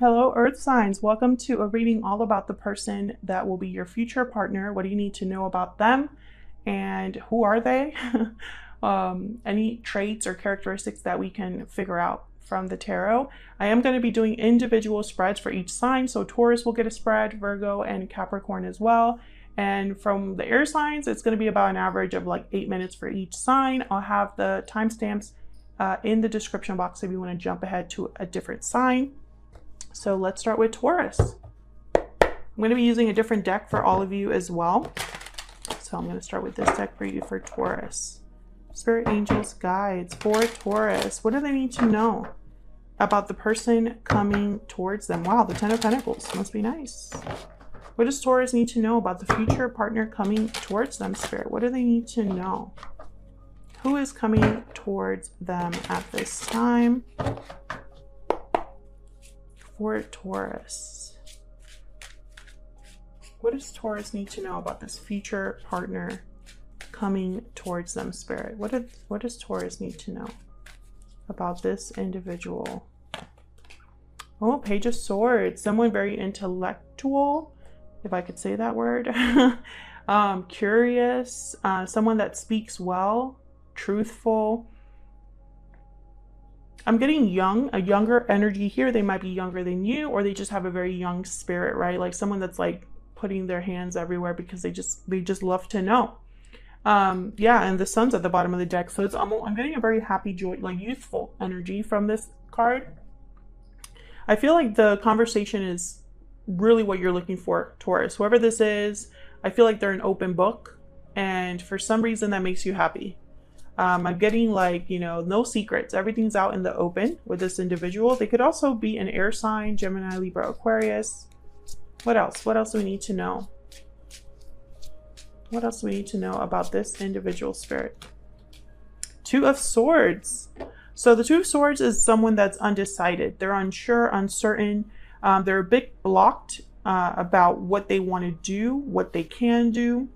Hello, Earth signs. Welcome to a reading all about the person that will be your future partner. What do you need to know about them? And who are they? Any traits or characteristics that we can figure out from the tarot. I am going to be doing individual spreads for each sign. So Taurus will get a spread, Virgo and Capricorn as well. And from the air signs, it's going to be about an average of like 8 minutes for each sign. I'll have the timestamps in the description box if you want to jump ahead to a different sign. So let's start with Taurus. I'm going to be using a different deck for all of you as well. So I'm going to start with this deck for you for Taurus. Spirit, angels, guides for Taurus. What do they need to know about the person coming towards them? Wow, the Ten of Pentacles must be nice. What does Taurus need to know about the future partner coming towards them, Spirit? What do they need to know? Who is coming towards them at this time? For Taurus. What does Taurus need to know about this future partner coming towards them, Spirit? What does Taurus need to know about this individual? Oh, Page of Swords. Someone very intellectual, if I could say that word. Curious. Someone that speaks well, truthful. I'm getting young, a younger energy here. They might be younger than you, or they just have a very young spirit, right? Like someone that's like putting their hands everywhere because they just love to know. Yeah, and the sun's at the bottom of the deck. So I'm getting a very happy, joy, like youthful energy from this card. I feel like the conversation is really what you're looking for, Taurus. Whoever this is, I feel like they're an open book. And for some reason that makes you happy. I'm getting like, no secrets. Everything's out in the open with this individual. They could also be an air sign, Gemini, Libra, Aquarius. What else? What else do we need to know? What else do we need to know about this individual, Spirit? Two of Swords. So the Two of Swords is someone that's undecided. They're unsure, uncertain. They're a bit blocked about what they want to do, what they can do.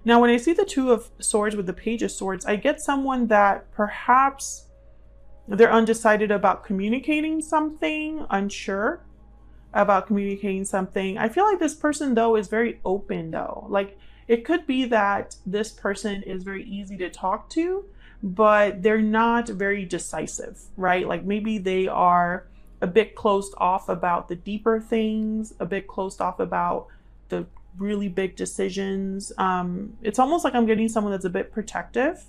Now, when I see the Two of Swords with the Page of Swords, I get someone that perhaps they're undecided about communicating something, unsure about communicating something. I feel like this person, though, is very open, though. Like, it could be that this person is very easy to talk to, but they're not very decisive, right? Like, maybe they are a bit closed off about the deeper things, a bit closed off about the really big decisions. It's almost like I'm getting someone that's a bit protective,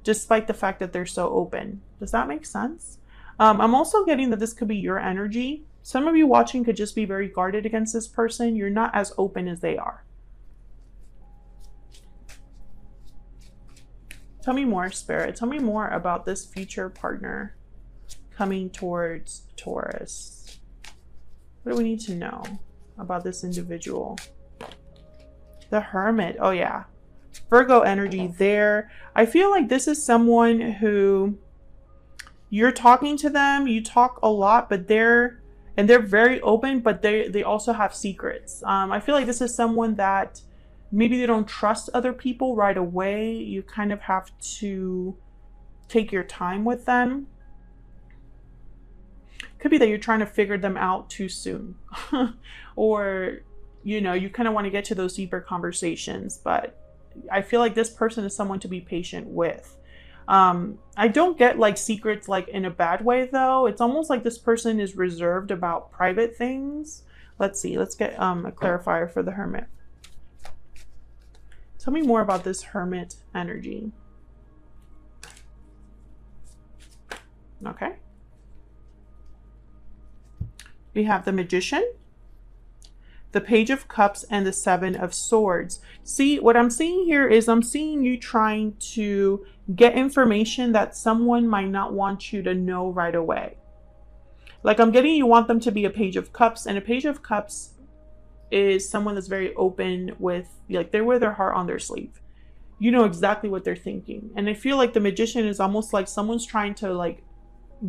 despite the fact that they're so open. Does that make sense? I'm also getting that this could be your energy. Some of you watching could just be very guarded against this person. You're not as open as they are. Tell me more, Spirit. Tell me more about this future partner coming towards Taurus. What do we need to know about this individual? The Hermit. Oh yeah, Virgo energy there. I feel like this is someone who you're talking to them. You talk a lot, but they're very open, but they also have secrets. I feel like this is someone that maybe they don't trust other people right away. You kind of have to take your time with them. Could be that you're trying to figure them out too soon, or you kind of want to get to those deeper conversations, but I feel like this person is someone to be patient with. I don't get like secrets like in a bad way though. It's almost like this person is reserved about private things. Let's see. Let's get a clarifier for the Hermit. Tell me more about this Hermit energy. Okay. We have the Magician, the Page of Cups, and the Seven of Swords. See, what I'm seeing here is I'm seeing you trying to get information that someone might not want you to know right away. Like I'm getting you want them to be a Page of Cups, and a Page of Cups is someone that's very open with, like they wear their heart on their sleeve. You know exactly what they're thinking. And I feel like the Magician is almost like someone's trying to like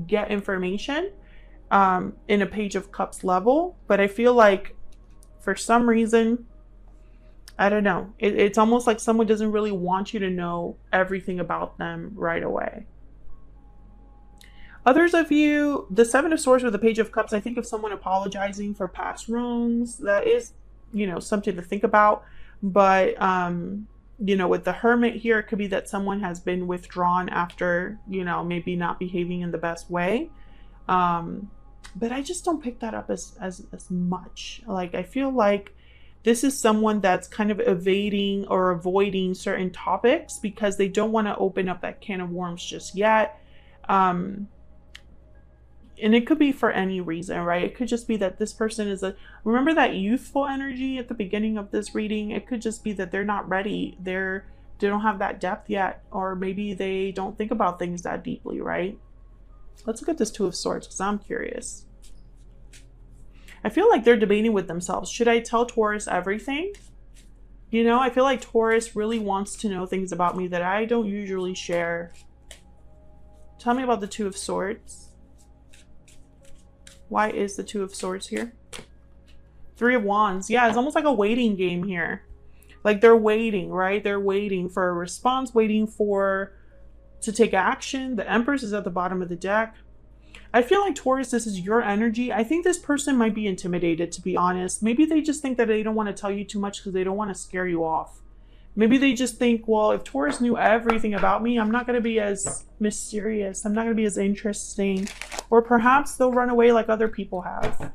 get information in a Page of Cups level, but I feel like for some reason, I don't know. It's almost like someone doesn't really want you to know everything about them right away. Others of you, the Seven of Swords with the Page of Cups, I think of someone apologizing for past wrongs. That is, you know, something to think about. But, you know, with the Hermit here, it could be that someone has been withdrawn after, you know, maybe not behaving in the best way. But I just don't pick that up as much. Like, I feel like this is someone that's kind of evading or avoiding certain topics because they don't want to open up that can of worms just yet. And it could be for any reason, right? It could just be that this person is remember that youthful energy at the beginning of this reading? It could just be that they're not ready. They don't have that depth yet, or maybe they don't think about things that deeply, right? Let's look at this Two of Swords because I'm curious. I feel like they're debating with themselves. Should I tell Taurus everything? You know, I feel like Taurus really wants to know things about me that I don't usually share. Tell me about the Two of Swords. Why is the Two of Swords here? Three of Wands. Yeah, it's almost like a waiting game here. Like they're waiting, right? They're waiting for a response, waiting to take action. The Empress is at the bottom of the deck. I feel like Taurus, this is your energy. I think this person might be intimidated, to be honest. Maybe they just think that they don't want to tell you too much because they don't want to scare you off. Maybe they just think, well, if Taurus knew everything about me, I'm not going to be as mysterious. I'm not going to be as interesting. Or perhaps they'll run away like other people have.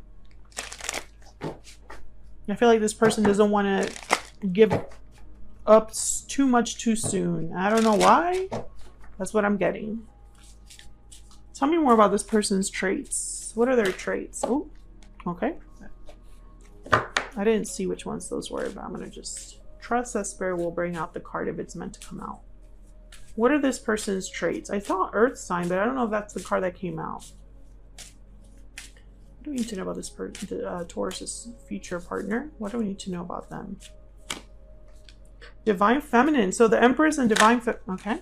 I feel like this person doesn't want to give up too much too soon. I don't know why. That's what I'm getting. Tell me more about this person's traits. What are their traits? Oh, okay. I didn't see which ones those were, but I'm going to just trust that Spirit will bring out the card if it's meant to come out. What are this person's traits? I thought Earth sign, but I don't know if that's the card that came out. What do we need to know about this Taurus's future partner? What do we need to know about them? Divine Feminine. So the Empress and Divine okay.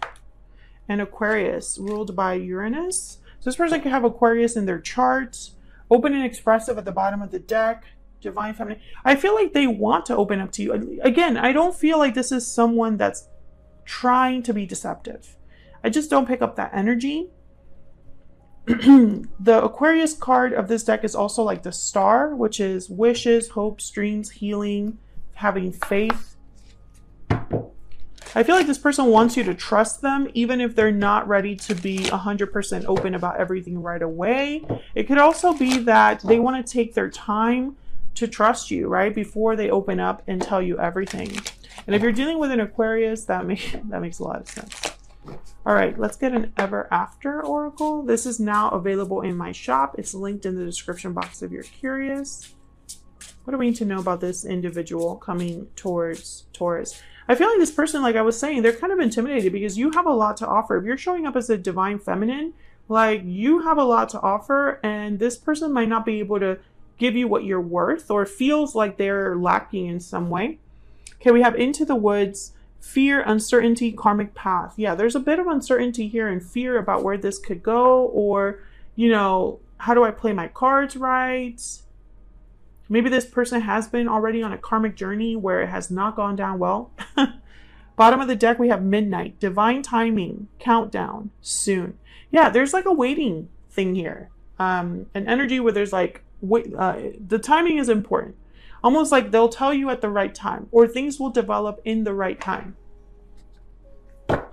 And Aquarius, ruled by Uranus. So this person could have Aquarius in their charts. Open and expressive at the bottom of the deck. Divine Feminine. I feel like they want to open up to you. Again, I don't feel like this is someone that's trying to be deceptive. I just don't pick up that energy. The Aquarius card of this deck is also like the Star, which is wishes, hopes, dreams, healing, having faith. I feel like this person wants you to trust them, even if they're not ready to be 100% open about everything right away. It could also be that they want to take their time to trust you, right? Before they open up and tell you everything. And if you're dealing with an Aquarius, that makes a lot of sense. All right, let's get an Ever After Oracle. This is now available in my shop. It's linked in the description box if you're curious. What do we need to know about this individual coming towards Taurus? I feel like this person, like I was saying, they're kind of intimidated because you have a lot to offer. If you're showing up as a Divine Feminine, like you have a lot to offer, and this person might not be able to give you what you're worth, or feels like they're lacking in some way. Okay, we have Into the Woods, fear, uncertainty, karmic path. Yeah, there's a bit of uncertainty here and fear about where this could go, or, you know, how do I play my cards right? Maybe this person has been already on a karmic journey where it has not gone down well. Bottom of the deck, we have Midnight, divine timing, countdown, soon. Yeah, there's like a waiting thing here. An energy where there's like, the timing is important. Almost like they'll tell you at the right time, or things will develop in the right time. Can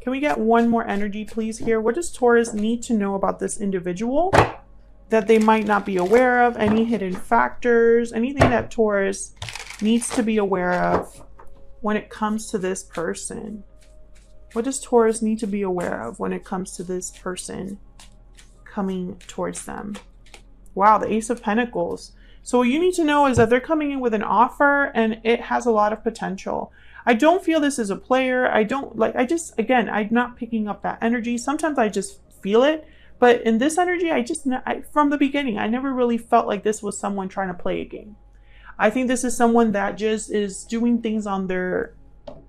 we get one more energy, please, here? What does Taurus need to know about this individual that they might not be aware of? Any hidden factors, anything that Taurus needs to be aware of when it comes to this person? What does Taurus need to be aware of when it comes to this person coming towards them? Wow, the Ace of Pentacles. So what you need to know is that they're coming in with an offer and it has a lot of potential. I don't feel this is a player. Again, I'm not picking up that energy. Sometimes I just feel it. But in this energy, from the beginning, I never really felt like this was someone trying to play a game. I think this is someone that just is doing things on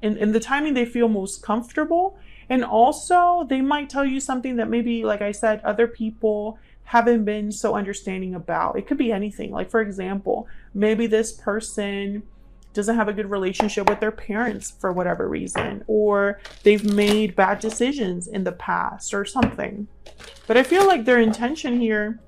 in the timing they feel most comfortable. And also, they might tell you something that maybe, like I said, other people haven't been so understanding about. It could be anything. Like, for example, maybe this person doesn't have a good relationship with their parents for whatever reason, or they've made bad decisions in the past or something. But I feel like their intention here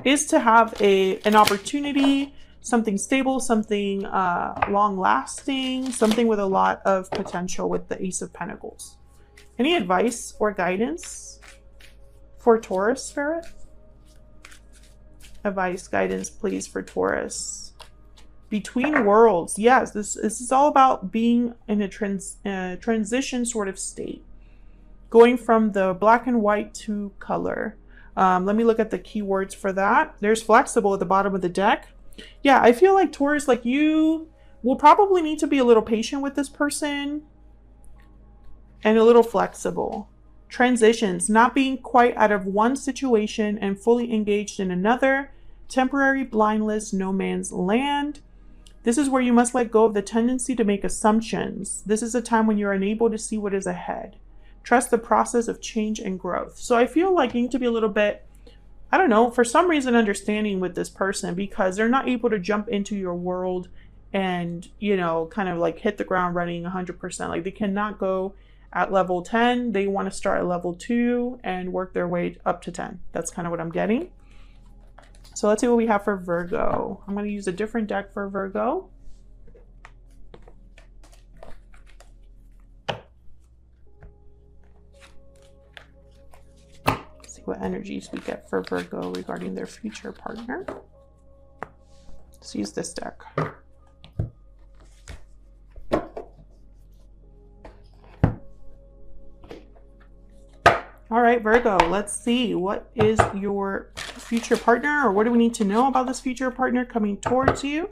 is to have an opportunity, something stable, something long-lasting, something with a lot of potential with the Ace of Pentacles. Any advice or guidance for Taurus, Spirit? Advice, guidance, please, for Taurus. Between worlds. Yes, this is all about being in a transition sort of state. Going from the black and white to color. Let me look at the keywords for that. There's flexible at the bottom of the deck. Yeah, I feel like Taurus, like you will probably need to be a little patient with this person and a little flexible. Transitions, not being quite out of one situation and fully engaged in another. Temporary blindness, no man's land. This is where you must let go of the tendency to make assumptions. This is a time when you're unable to see what is ahead. Trust the process of change and growth. So I feel like you need to be a little bit, I don't know, for some reason understanding with this person, because they're not able to jump into your world and, you know, kind of like hit the ground running 100%. Like they cannot go at level 10. They want to start at level 2 and work their way up to 10. That's kind of what I'm getting. So let's see what we have for Virgo. I'm going to use a different deck for Virgo. See what energies we get for Virgo regarding their future partner. Let's use this deck. All right, Virgo, let's see. What is your future partner, or what do we need to know about this future partner coming towards you?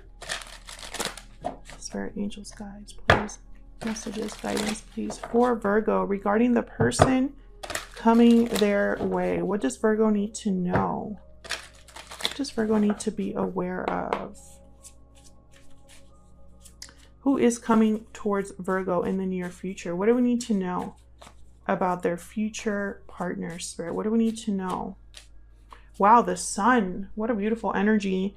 Spirit, angels, guides, please. Messages, guidance, please, for Virgo regarding the person coming their way. What does Virgo need to know? What does Virgo need to be aware of? Who is coming towards Virgo in the near future? What do we need to know about their future partner, Spirit? What do we need to know? Wow, the sun. What a beautiful energy.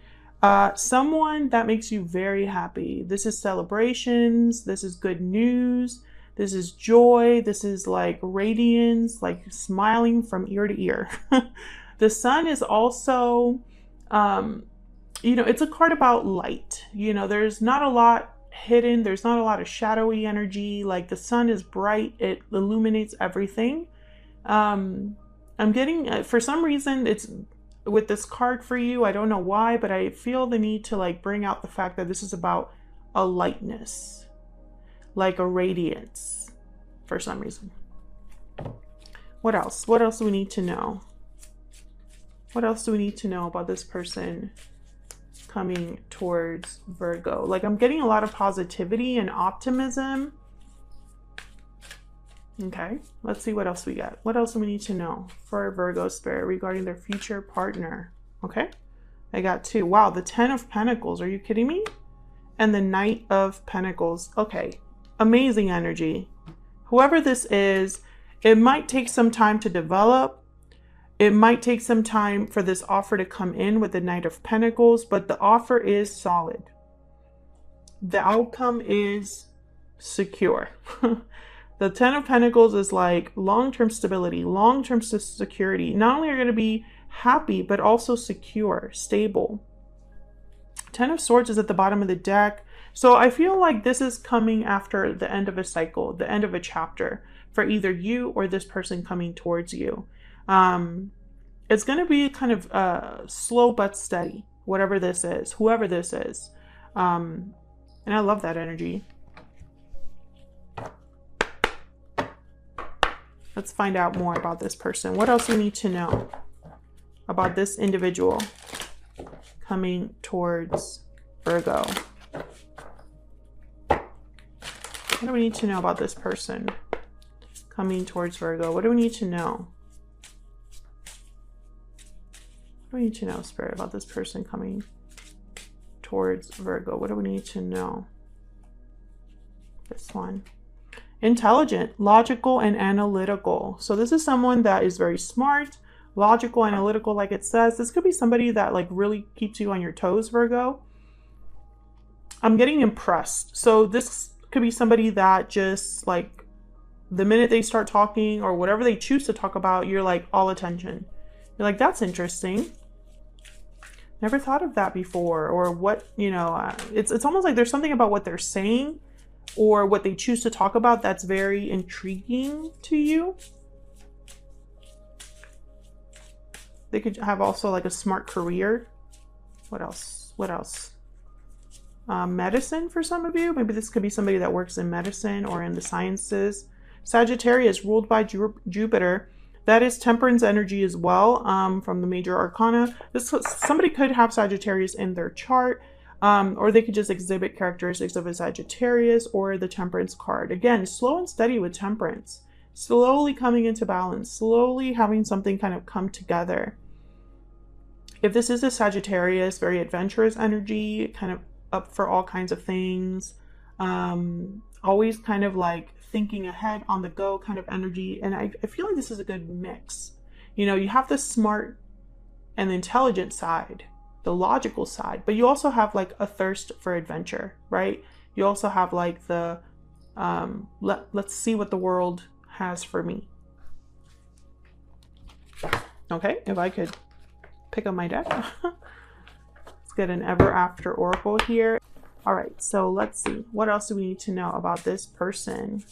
Someone that makes you very happy. This is celebrations. This is good news. This is joy. This is like radiance, like smiling from ear to ear. The sun is also, you know, it's a card about light. You know, there's not a lot hidden. There's not a lot of shadowy energy. Like the sun is bright. It illuminates everything. I'm getting, for some reason, it's with this card for you. I don't know why, but I feel the need to like bring out the fact that this is about a lightness, like a radiance for some reason. What else? What else do we need to know? What else do we need to know about this person coming towards Virgo? Like I'm getting a lot of positivity and optimism. Okay, let's see what else we got. What else do we need to know for Virgo, Spirit regarding their future partner? Okay, I got 2. Wow, the 10 of Pentacles. Are you kidding me? And the Knight of Pentacles. Okay, amazing energy. Whoever this is, it might take some time to develop. It might take some time for this offer to come in with the Knight of Pentacles, but the offer is solid. The outcome is secure. The 10 of Pentacles is like long-term stability, long-term security. Not only are you going to be happy, but also secure, stable. 10 of Swords is at the bottom of the deck. So I feel like this is coming after the end of a cycle, the end of a chapter for either you or this person coming towards you. It's going to be kind of slow but steady, whatever this is, whoever this is. And I love that energy. Let's find out more about this person. What else do we need to know about this individual coming towards Virgo? What do we need to know about this person coming towards Virgo? What do we need to know? What do we need to know, Spirit, about this person coming towards Virgo? What do we need to know? This one. Intelligent, logical, and analytical. So this is someone that is very smart, logical, analytical, like it says. This could be somebody that like really keeps you on your toes, Virgo. I'm getting impressed. So this could be somebody that just like the minute they start talking or whatever they choose to talk about, you're like all attention. You're like, that's interesting. Never thought of that before. Or what, you know, it's almost like there's something about what they're saying or what they choose to talk about that's very intriguing to you. They could have also like a smart career. What else? What else? Medicine for some of you. Maybe this could be somebody that works in medicine or in the sciences. Sagittarius, ruled by Jupiter. That is temperance energy as well, from the major arcana. Somebody could have Sagittarius in their chart, or they could just exhibit characteristics of a Sagittarius or the temperance card. Again, slow and steady with temperance. Slowly coming into balance, slowly having something kind of come together. If this is a Sagittarius, very adventurous energy, kind of up for all kinds of things, always kind of like thinking ahead, on the go kind of energy. And I feel like this is a good mix. You know, you have the smart and the intelligent side, the logical side, but you also have like a thirst for adventure, right? You also have like the let's see what the world has for me. Okay, if I could pick up my deck. Let's get an ever after oracle here. All right, so let's see. What else do we need to know about this person?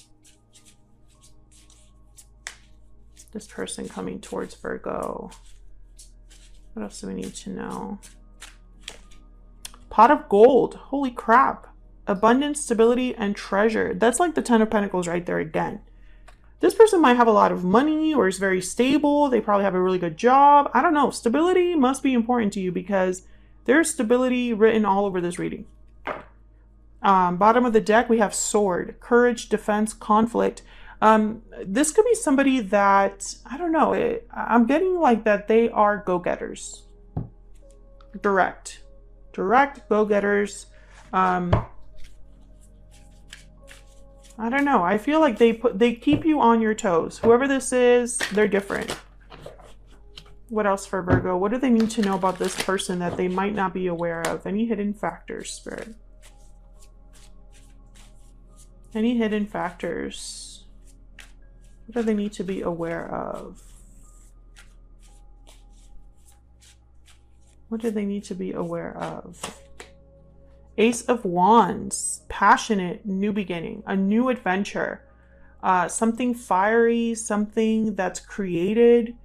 This person coming towards Virgo. What else do we need to know? Pot of gold. Holy crap. Abundance, stability, and treasure. That's like the 10 of Pentacles right there again. This person might have a lot of money or is very stable. They probably have a really good job. I don't know. Stability must be important to you because there's stability written all over this reading. Bottom of the deck, we have sword, courage, defense, conflict. This could be somebody that, I don't know, I'm getting like that they are go-getters. Direct go-getters. I don't know. I feel like they keep you on your toes. Whoever this is, they're different. What else for Virgo? What do they need to know about this person that they might not be aware of? Any hidden factors, Spirit? Any hidden factors? What do they need to be aware of? What do they need to be aware of? Ace of Wands, passionate, new beginning, a new adventure, something fiery, something that's created.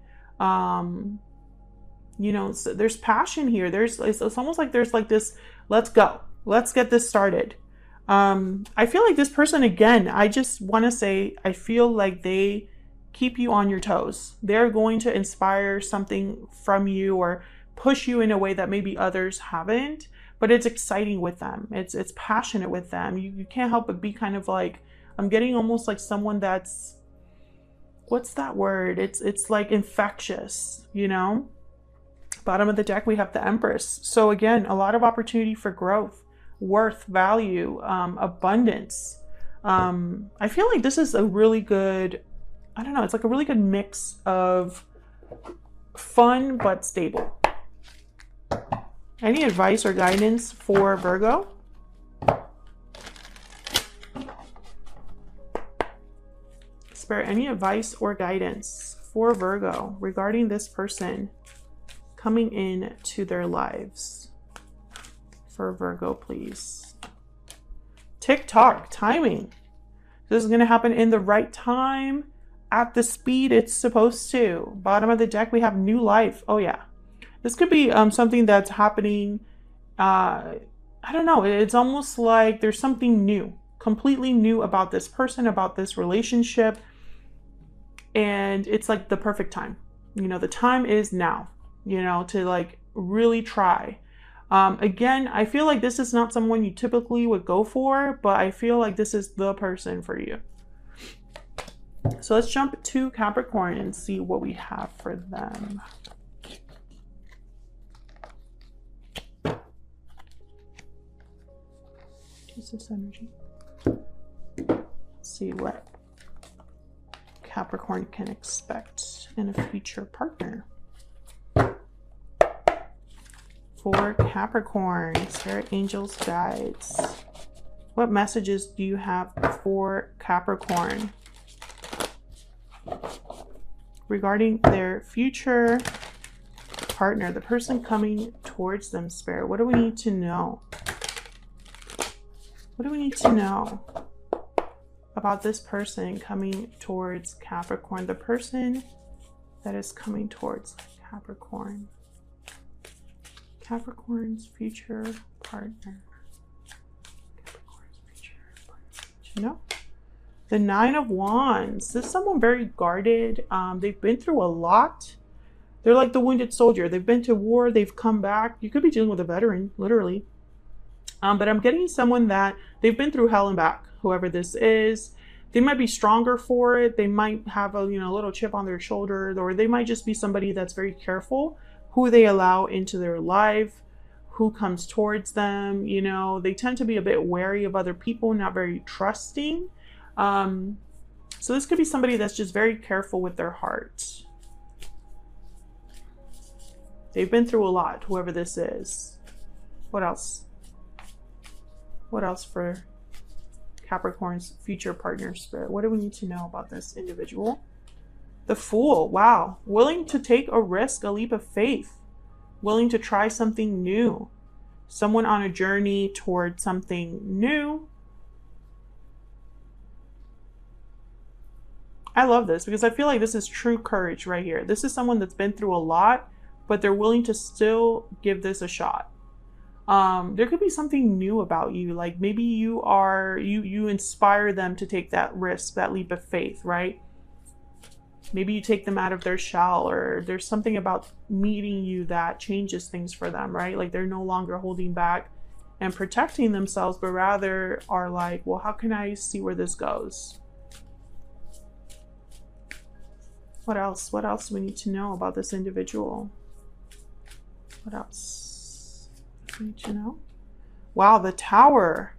You know, so there's passion here. It's almost like there's like this, let's go, let's get this started. I feel like this person, again, I just want to say, I feel like they keep you on your toes. They're going to inspire something from you or push you in a way that maybe others haven't, but it's exciting with them. It's passionate with them. You can't help but be kind of like, I'm getting almost like someone that's, what's that word? It's like infectious, you know? Bottom of the deck, we have the Empress. So again, a lot of opportunity for growth, worth, value, abundance. I feel like this is a really good, I don't know, it's like a really good mix of fun but stable. Any advice or guidance for Virgo? Spirit, any advice or guidance for Virgo regarding this person coming in to their lives? For Virgo, please. Tick-tock, timing. This is going to happen in the right time, at the speed it's supposed to. Bottom of the deck, we have new life. Oh yeah. This could be something that's happening, I don't know, it's almost like there's something new, completely new about this person, about this relationship, and it's like the perfect time. You know, the time is now, you know, to like really try. Again, I feel like this is not someone you typically would go for, but I feel like this is the person for you. So let's jump to Capricorn and see what we have for them. This energy. Let's see what Capricorn can expect in a future partner. For Capricorn, spirit, angels, guides. What messages do you have for Capricorn regarding their future partner, the person coming towards them, spirit? What do we need to know? What do we need to know about this person coming towards Capricorn? The person that is coming towards Capricorn. Capricorn's future partner. Capricorn's future partner. You know? The Nine of Wands. This is someone very guarded. They've been through a lot. They're like the wounded soldier. They've been to war. They've come back. You could be dealing with a veteran, literally. But I'm getting someone that they've been through hell and back. Whoever this is, they might be stronger for it. They might have a little chip on their shoulder, or they might just be somebody that's very careful who they allow into their life, who comes towards them. They tend to be a bit wary of other people, not very trusting. So this could be somebody that's just very careful with their heart. They've been through a lot, whoever this is. What else? What else for Capricorn's future partner, spirit? What do we need to know about this individual? The Fool. Wow. Willing to take a risk, a leap of faith. Willing to try something new. Someone on a journey towards something new. I love this because I feel like this is true courage right here. This is someone that's been through a lot, but they're willing to still give this a shot. There could be something new about you. Like maybe you inspire them to take that risk, that leap of faith, right? Maybe you take them out of their shell, or there's something about meeting you that changes things for them, right? Like they're no longer holding back and protecting themselves, but rather are like, well, how can I see where this goes? What else? What else do we need to know about this individual? What else do we need to know? Wow, the Tower.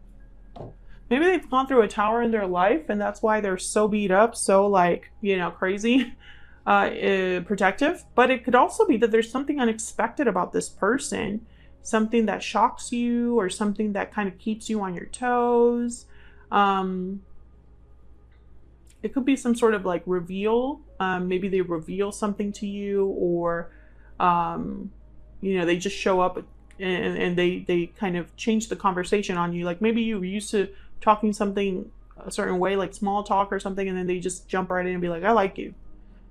Maybe they've gone through a tower in their life, and that's why they're so beat up, so crazy, protective. But it could also be that there's something unexpected about this person, something that shocks you, or something that kind of keeps you on your toes. It could be some sort of reveal. Maybe they reveal something to you, or they just show up and they kind of change the conversation on you. Like maybe you were used to talking something a certain way, like small talk or something, and then they just jump right in and be like, I like you.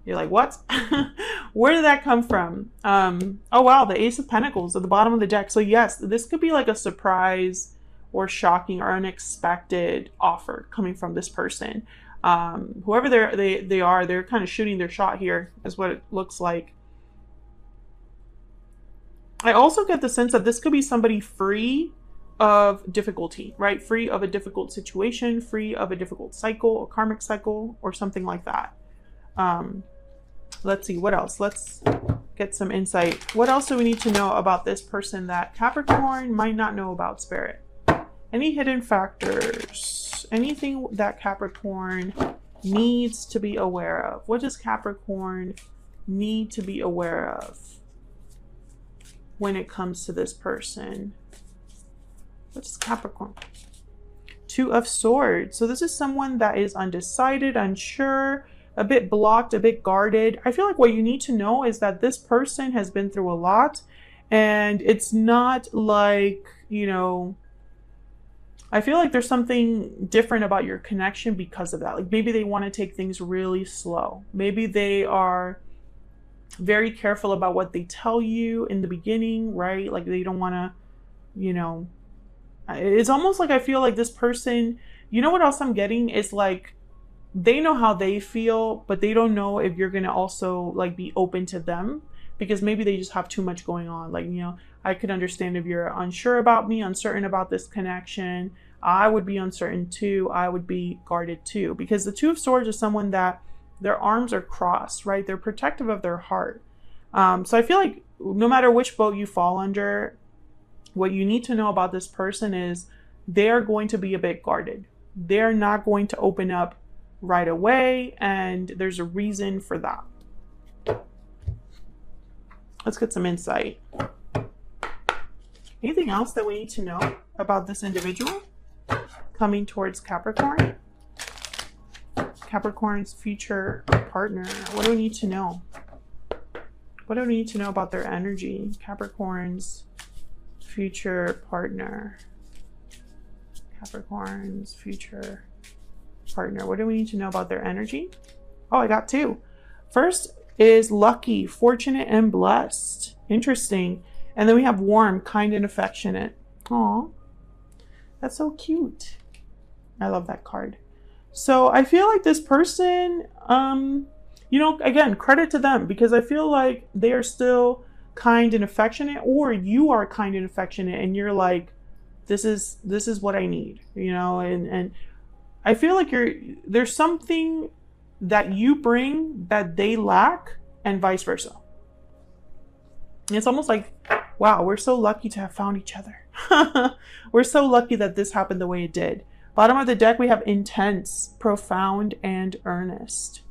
You're like, what? Where did that come from? Oh wow, the Ace of Pentacles at the bottom of the deck. So yes, this could be like a surprise or shocking or unexpected offer coming from this person. Whoever they are, they're kind of shooting their shot here, is what it looks like. I also get the sense that this could be somebody free of difficulty, right? Free of a difficult situation, free of a difficult cycle, a karmic cycle, or something like that. Let's see, what else? Let's get some insight. What else do we need to know about this person that Capricorn might not know about, spirit? Any hidden factors? Anything that Capricorn needs to be aware of? What does Capricorn need to be aware of when it comes to this person? What is Capricorn? Two of Swords. So this is someone that is undecided, unsure, a bit blocked, a bit guarded. I feel like what you need to know is that this person has been through a lot, and it's not like, I feel like there's something different about your connection because of that. Like maybe they want to take things really slow. Maybe they are very careful about what they tell you in the beginning, right? Like they don't want to, it's almost like I feel like this person, what else I'm getting is like, they know how they feel, but they don't know if you're going to also be open to them, because maybe they just have too much going on. I could understand if you're unsure about me, uncertain about this connection. I would be uncertain too. I would be guarded too, because the Two of Swords is someone that their arms are crossed, right? They're protective of their heart. So I feel like no matter which boat you fall under, what you need to know about this person is they're going to be a bit guarded. They're not going to open up right away, and there's a reason for that. Let's get some insight. Anything else that we need to know about this individual coming towards Capricorn? Capricorn's future partner. What do we need to know? What do we need to know about their energy? Capricorn's future partner. Capricorn's future partner. What do we need to know about their energy? Oh, I got two. First is lucky, fortunate, and blessed. Interesting. And then we have warm, kind, and affectionate. Aw, that's so cute. I love that card. So I feel like this person, you know, again, credit to them, because I feel like they are still kind and affectionate, or you are kind and affectionate and you're like, this is what I need, you know, and I feel like there's something that you bring that they lack, and vice versa. It's almost like, wow, we're so lucky to have found each other. We're so lucky that this happened the way it did. Bottom of the deck, we have intense, profound, and earnest.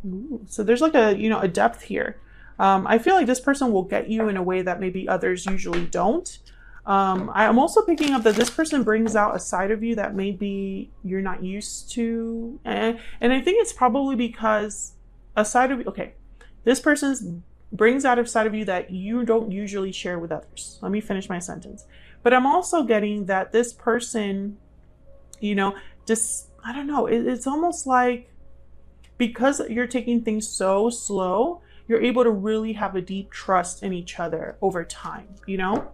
Ooh, so there's like a, you know, a depth here. I feel like this person will get you in a way that maybe others usually don't. I'm also picking up that this person brings out a side of you that maybe you're not used to. And I think it's probably because a side of you, okay, this person brings out a side of you that you don't usually share with others. Let me finish my sentence. But I'm also getting that this person, you know, just, I don't know, it's almost like because you're taking things so slow, you're able to really have a deep trust in each other over time, you know?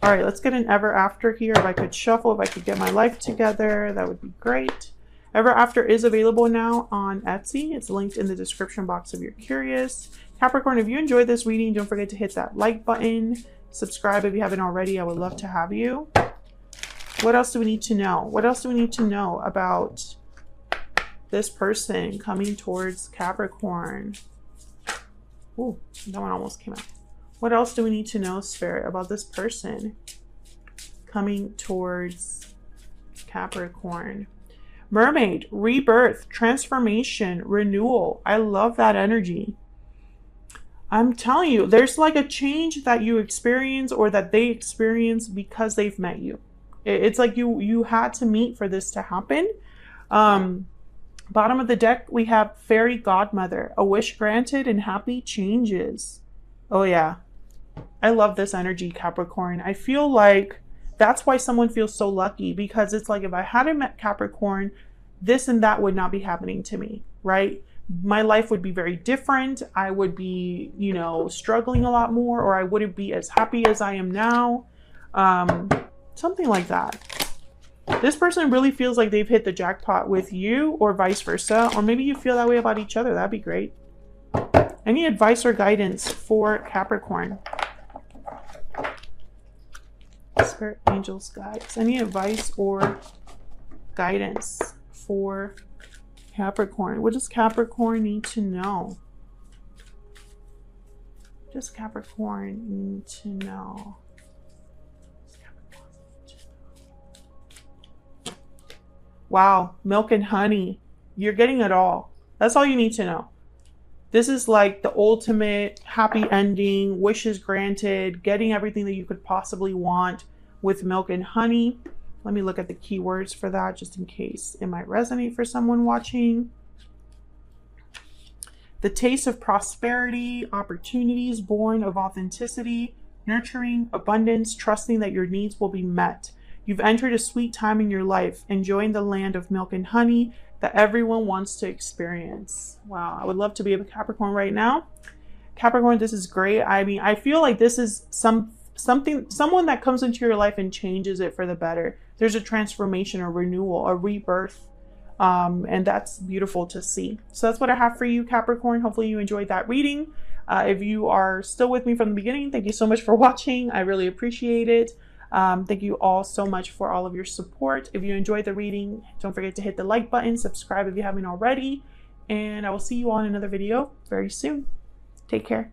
All right, let's get an ever after here. If I could shuffle, if I could get my life together, that would be great. Ever after is available now on Etsy. It's linked in the description box if you're curious. Capricorn, if you enjoyed this reading, don't forget to hit that like button. Subscribe if you haven't already. I would love to have you. What else do we need to know? What else do we need to know about this person coming towards Capricorn? Ooh, that one almost came out. What else do we need to know, Spirit, about this person coming towards Capricorn? Mermaid, rebirth, transformation, renewal. I love that energy. I'm telling you, there's like a change that you experience or that they experience because they've met you. It's like you had to meet for this to happen. Bottom of the deck, we have Fairy Godmother, a wish granted and happy changes. Oh yeah. I love this energy, Capricorn. I feel like that's why someone feels so lucky, because it's like if I hadn't met Capricorn, this and that would not be happening to me, right? My life would be very different. I would be, you know, struggling a lot more, or I wouldn't be as happy as I am now. Something like that. This person really feels like they've hit the jackpot with you, or vice versa. Or maybe you feel that way about each other. That'd be great. Any advice or guidance for Capricorn? Spirit, angels, guides. Any advice or guidance for Capricorn? What does Capricorn need to know? What does Capricorn need to know? Wow, milk and honey. You're getting it all. That's all you need to know. This is like the ultimate happy ending, wishes granted, getting everything that you could possibly want with milk and honey. Let me look at the keywords for that just in case it might resonate for someone watching. The taste of prosperity, opportunities born of authenticity, nurturing, abundance, trusting that your needs will be met. You've entered a sweet time in your life, enjoying the land of milk and honey that everyone wants to experience. Wow, I would love to be a Capricorn right now. Capricorn, this is great. I mean, I feel like this is someone that comes into your life and changes it for the better. There's a transformation, a renewal, a rebirth, and that's beautiful to see. So that's what I have for you, Capricorn. Hopefully you enjoyed that reading. If you are still with me from the beginning, thank you so much for watching. I really appreciate it. Thank you all so much for all of your support. If you enjoyed the reading, don't forget to hit the like button, subscribe if you haven't already, and I will see you on another video very soon. Take care.